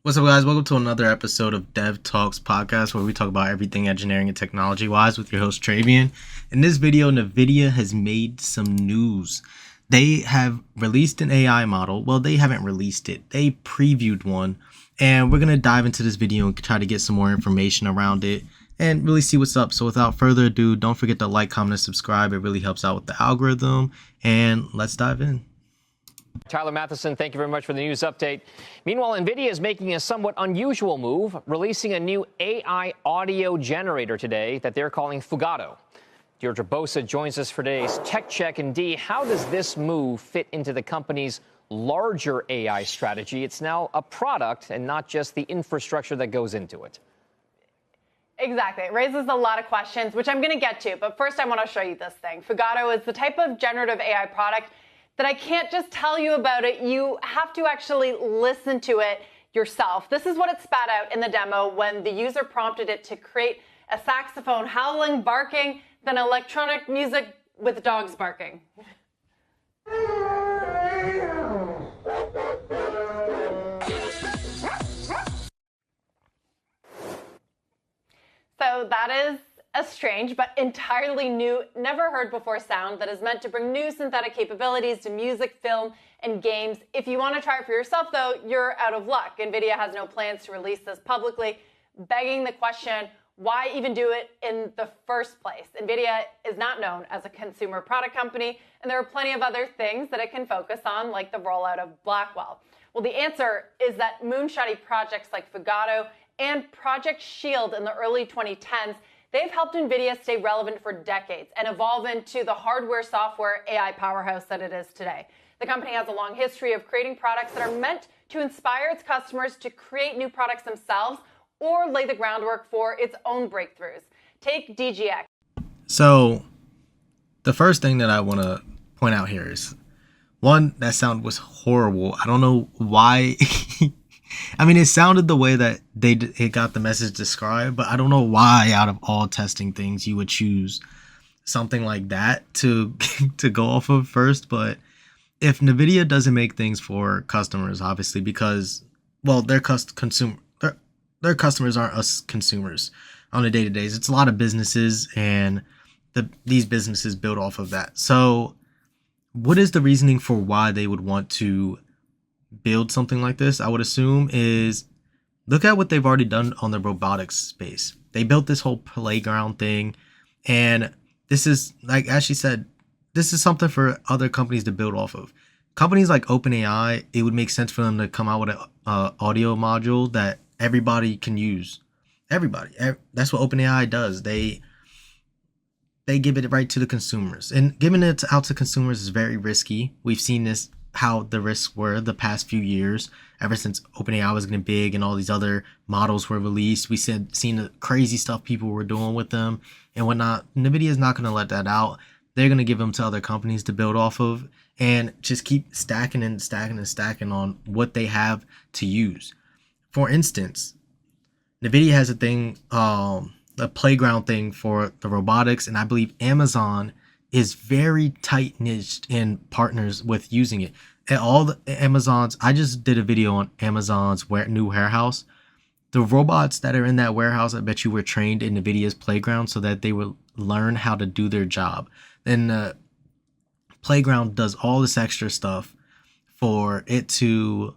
What's up, guys? Welcome to another episode of DevTalks podcast, where we talk about everything engineering and technology wise with your host Travian. In this video, Nvidia has made some news. They have released an AI model. Well, they haven't released it. They previewed one, and we're gonna dive into this video and try to get some more information around it and really see what's up. So, without further ado, don't forget to like, comment, and subscribe. It really helps out with the algorithm. And let's dive in. Tyler Matheson, thank you very much for the news update. Meanwhile, Nvidia is making a somewhat unusual move, releasing a new AI audio generator today that they're calling Fugato. Deirdre Bosa joins us for today's Tech Check. And Dee, how does this move fit into the company's larger AI strategy? It's now a product and not just the infrastructure that goes into it. Exactly. It raises a lot of questions, which I'm going to get to. But first, I want to show you this thing. Fugato is the type of generative AI product that I can't just tell you about it. You have to actually listen to it yourself. This is what it spat out in the demo when the user prompted it to create a saxophone howling, barking, then electronic music with dogs barking. So that is a strange but entirely new, never heard before sound that is meant to bring new synthetic capabilities to music, film, and games. If you want to try it for yourself, though, you're out of luck. Nvidia has no plans to release this publicly, begging the question, why even do it in the first place? Nvidia is not known as a consumer product company, and there are plenty of other things that it can focus on, like the rollout of Blackwell. Well, the answer is that moonshotty projects like Fugato and Project Shield in the early 2010s, they've helped Nvidia stay relevant for decades and evolve into the hardware-software AI powerhouse that it is today. The company has a long history of creating products that are meant to inspire its customers to create new products themselves or lay the groundwork for its own breakthroughs. Take DGX. So, the first thing that I want to point out here is, one, that sound was horrible. I don't know why. I mean, it sounded the way that it got the message described, but I don't know why out of all testing things you would choose something like that to to go off of first. But if Nvidia doesn't make things for customers, obviously, because, well, their customers aren't us consumers on a day-to-day. It's a lot of businesses, and these businesses build off of that. So what is the reasoning for why they would want to build something like this? I would assume is, look at what they've already done on the robotics space. They built this whole playground thing, and this is, like Ashley said, this is something for other companies to build off of. Companies like OpenAI, it would make sense for them to come out with an audio module that everybody can use. Everybody. That's what OpenAI does. They give it right to the consumers, and giving it out to consumers is very risky. We've seen this, how the risks were the past few years, ever since OpenAI was getting big and all these other models were released. We seen the crazy stuff people were doing with them and whatnot. Nvidia is not going to let that out. They're going to give them to other companies to build off of and just keep stacking and stacking and stacking on what they have to use. For instance, Nvidia has a thing, a playground thing for the robotics, and I believe Amazon is very tight niched in partners with using it. And all the Amazons, I just did a video on Amazon's new warehouse. The robots that are in that warehouse, I bet you were trained in NVIDIA's playground so that they would learn how to do their job. Then the playground does all this extra stuff for it to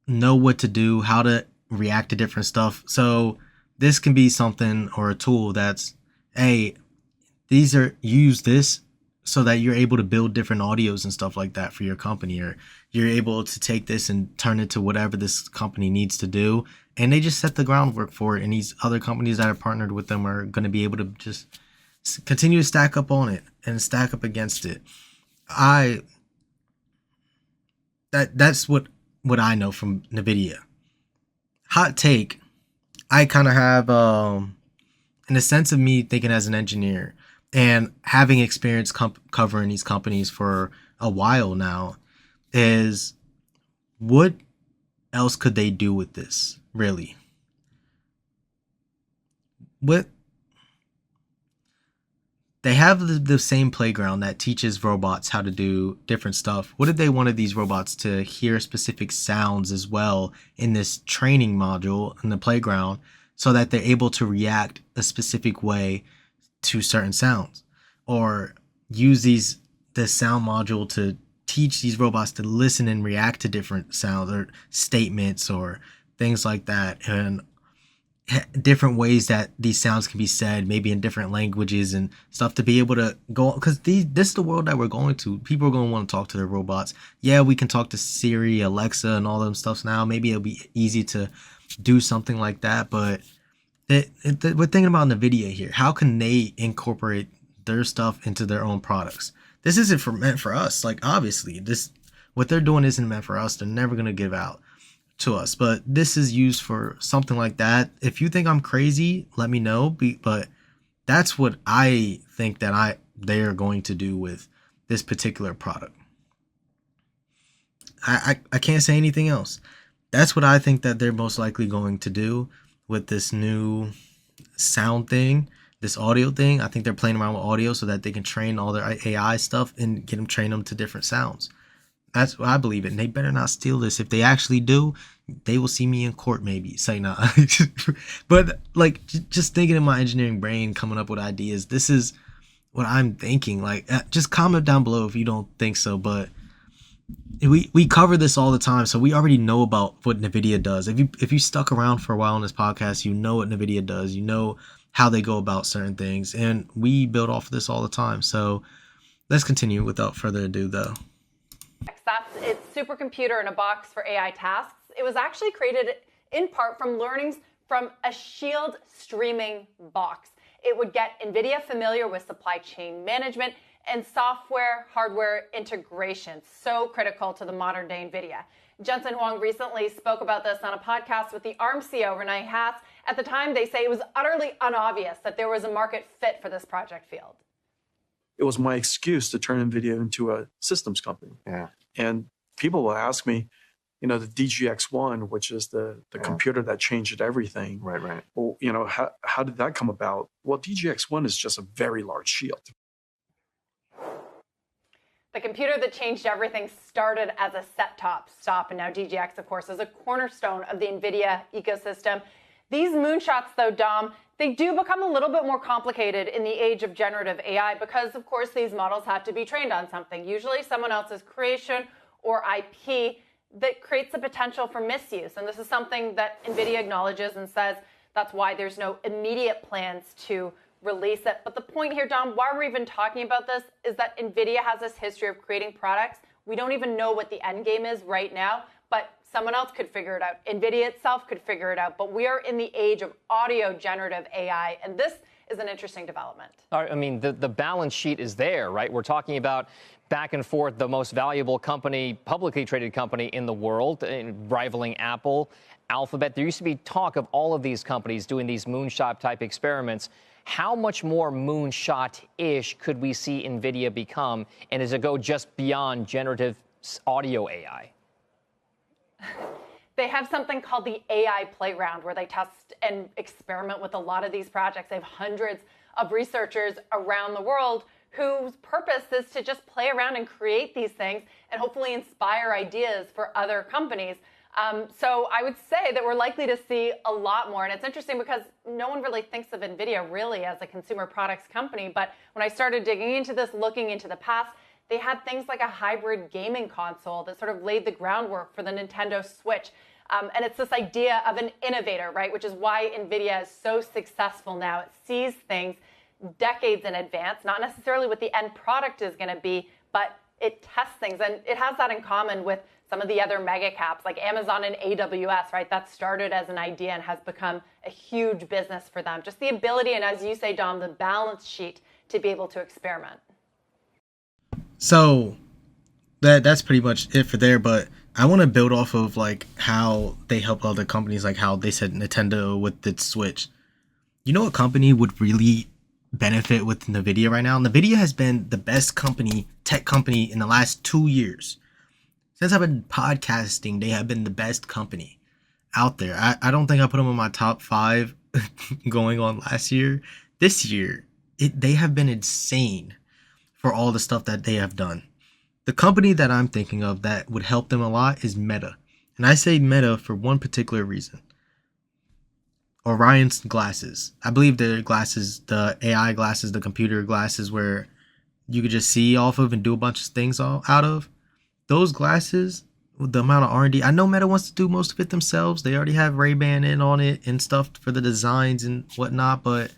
know what to do, how to react to different stuff. So this can be something or a tool that's, hey, use this so that you're able to build different audios and stuff like that for your company, or you're able to take this and turn it to whatever this company needs to do. And they just set the groundwork for it. And these other companies that are partnered with them are going to be able to just continue to stack up on it and stack up against it. That's what I know from Nvidia. Hot take. I kind of have, in a sense of me thinking as an engineer, and having experience covering these companies for a while now, is what else could they do with this, really? they have the same playground that teaches robots how to do different stuff. What if they wanted these robots to hear specific sounds as well in this training module in the playground so that they're able to react a specific way to certain sounds, or use the sound module to teach these robots to listen and react to different sounds or statements or things like that, and different ways that these sounds can be said, maybe in different languages and stuff, to be able to go, because this is the world that we're going to. People are going to want to talk to their robots. Yeah, we can talk to Siri, Alexa, and all them stuffs now. Maybe it'll be easy to do something like that, but we're thinking about Nvidia here. How can they incorporate their stuff into their own products? This isn't meant for us. Like, obviously, what they're doing isn't meant for us. They're never gonna give out to us. But this is used for something like that. If you think I'm crazy, let me know. But that's what I think that they are going to do with this particular product. I can't say anything else. That's what I think that they're most likely going to do with this new sound thing, this audio thing. I think they're playing around with audio so that they can train all their AI stuff and train them to different sounds. That's what I believe it. And they better not steal this. If they actually do, they will see me in court maybe. Say nah. But like, just thinking in my engineering brain, coming up with ideas, this is what I'm thinking. Like, just comment down below if you don't think so. But we cover this all the time, so we already know about what Nvidia does. If you stuck around for a while on this podcast, you know what Nvidia does. You know how they go about certain things, and we build off of this all the time. So let's continue without further ado, though. That's its supercomputer in a box for AI tasks. It was actually created in part from learnings from a Shield streaming box. It would get Nvidia familiar with supply chain management and software hardware integration, so critical to the modern day Nvidia. Jensen Huang recently spoke about this on a podcast with the ARM CEO Renee Haas. At the time, they say it was utterly unobvious that there was a market fit for this project field. It was my excuse to turn Nvidia into a systems company. Yeah. And people will ask me, the DGX1, which is the computer that changed everything. Right. Well, how did that come about? Well, DGX1 is just a very large shield. The computer that changed everything started as a set-top stop, and now DGX, of course, is a cornerstone of the NVIDIA ecosystem. These moonshots, though, Dom, they do become a little bit more complicated in the age of generative AI because, of course, these models have to be trained on something, usually someone else's creation or IP, that creates the potential for misuse. And this is something that NVIDIA acknowledges and says that's why there's no immediate plans to release it. But the point here, Dom, why we're even talking about this is that NVIDIA has this history of creating products. We don't even know what the end game is right now, but someone else could figure it out. NVIDIA itself could figure it out. But we are in the age of audio generative AI, and this is an interesting development. I mean, the balance sheet is there, right? We're talking about back and forth the most valuable company, publicly traded company in the world, rivaling Apple, Alphabet. There used to be talk of all of these companies doing these moonshot type experiments. How much more moonshot-ish could we see NVIDIA become? And does it go just beyond generative audio AI? They have something called the AI Playground where they test and experiment with a lot of these projects. They have hundreds of researchers around the world whose purpose is to just play around and create these things and hopefully inspire ideas for other companies. So I would say that we're likely to see a lot more. And it's interesting because no one really thinks of NVIDIA really as a consumer products company. But when I started digging into this, looking into the past, they had things like a hybrid gaming console that sort of laid the groundwork for the Nintendo Switch. And it's this idea of an innovator, right? Which is why NVIDIA is so successful now. It sees things decades in advance, not necessarily what the end product is going to be, but it tests things. And it has that in common with some of the other mega caps like Amazon and AWS, right? That started as an idea and has become a huge business for them. Just the ability, and as you say, Dom, the balance sheet to be able to experiment. So that's pretty much it for there, but I want to build off of like how they help other companies, like how they said Nintendo with its Switch. You know what company would really benefit with Nvidia right now? Nvidia has been the best tech company in the last 2 years. Since I've been podcasting, they have been the best company out there. I don't think I put them in my top 5 going on last year. This year, they have been insane for all the stuff that they have done. The company that I'm thinking of that would help them a lot is Meta. And I say Meta for one particular reason. Orion's glasses. I believe the glasses, the AI glasses, the computer glasses where you could just see off of and do a bunch of things out of. Those glasses, with the amount of R&D, I know Meta wants to do most of it themselves. They already have Ray-Ban in on it and stuff for the designs and whatnot, but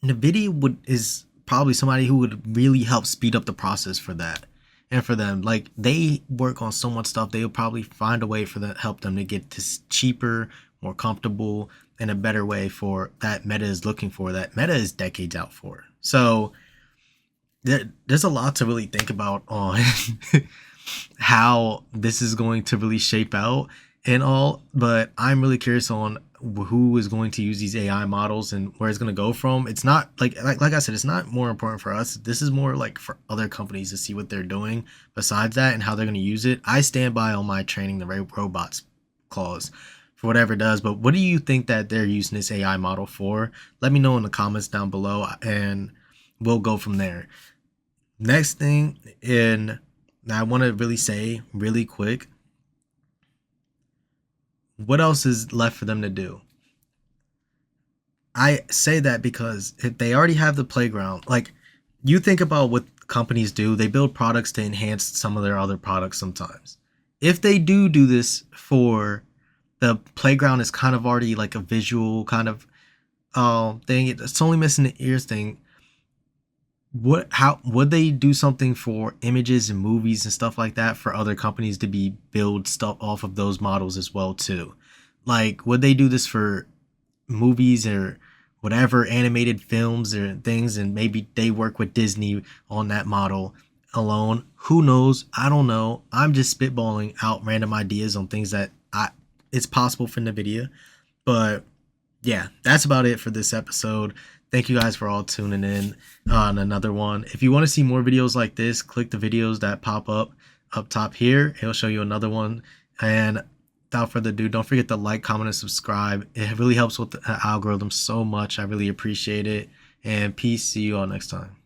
Nvidia is probably somebody who would really help speed up the process for that. And for them, like, they work on so much stuff, they'll probably find a way for that help them to get this cheaper, more comfortable, and a better way for that Meta is looking for, that Meta is decades out for. So there's a lot to really think about on how this is going to really shape out and all, but I'm really curious on who is going to use these AI models and where it's going to go from. It's not like I said, it's not more important for us. This is more like for other companies to see what they're doing besides that and how they're going to use it. I stand by on my training the robots clause for whatever it does, but what do you think that they're using this AI model for? Let me know in the comments down below and we'll go from there. Next thing, and I want to really say really quick, what else is left for them to do? I say that because if they already have the playground, like, you think about what companies do, they build products to enhance some of their other products sometimes. If they do this for the playground, is kind of already like a visual kind of thing, it's only missing the ears thing. How would they do something for images and movies and stuff like that for other companies to be build stuff off of those models as well too? Like, would they do this for movies or whatever, animated films or things, and maybe they work with Disney on that model alone? Who knows? I don't know. I'm just spitballing out random ideas on things that it's possible for Nvidia. But yeah, that's about it for this episode. Thank you guys for all tuning in on another one. If you want to see more videos like this, click the videos that pop up top here. It'll show you another one. And without further ado, don't forget to like, comment, and subscribe. It really helps with the algorithm so much. I really appreciate it. And peace. See you all next time.